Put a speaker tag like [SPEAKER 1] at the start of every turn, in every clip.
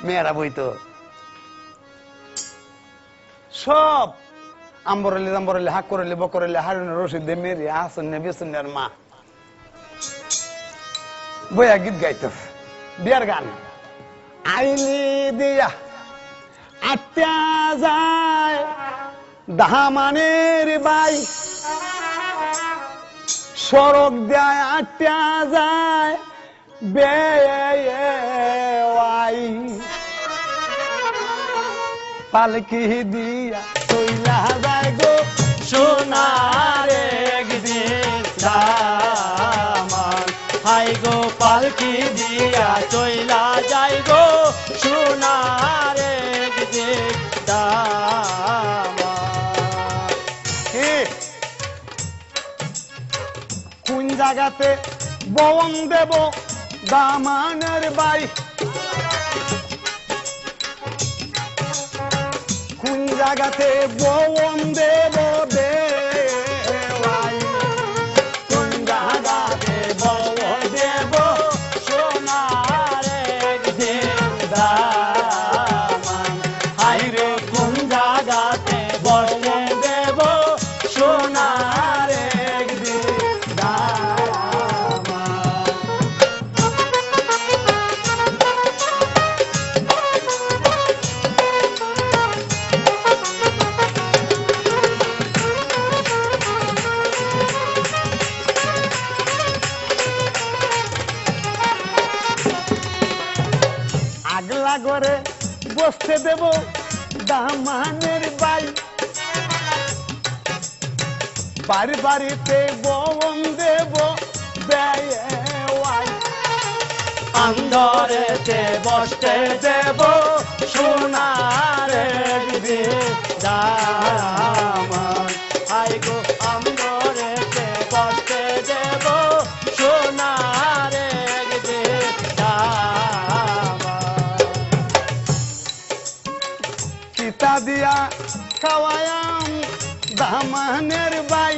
[SPEAKER 1] মেয়েরা বইতো সব আম্বরলি হাক করলি বকরলি হারুন রশিদ মেরি হাসন বেসনের মা বইয়া গীত গাইতো বিয়ার গান আইলি দিয়া আত্যা যায় দামানের বাই সড়ক দেয় আত্যা যায় বেয়াই পালকি দিয়া চইলা যায় গো
[SPEAKER 2] সোনার একদিন দামান হাই গো পালকি দিয়া চইলা যাই গো সোনার একদিন দামান।
[SPEAKER 1] কোন জায়গাতে বন দেব দামানের বাই কোন জায়গাতে বন দেব বেওয়াই
[SPEAKER 2] কোন জায়গাতে বল দেব সোনার একদিন দামান হাই রে কোন জায়গাতে বল দেব সোনার একদিন দামান।
[SPEAKER 1] আগলা করে বসতে দেব দামানের বাই বাড়ি বাড়িতে বন দেব বেওয়াই
[SPEAKER 2] আন্দরেতে বসতে দেব সোনার একদিন দামান হাই গো আন্দরেতে বসতে দেব সোনার একদিন দামান।
[SPEAKER 1] কিতা দিয়া খাওয়ায়াম দামানের বাই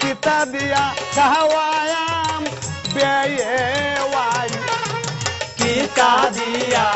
[SPEAKER 1] কিতা দিয়া খাওয়ায়াম বেওয়াই
[SPEAKER 2] পিতা দিয়া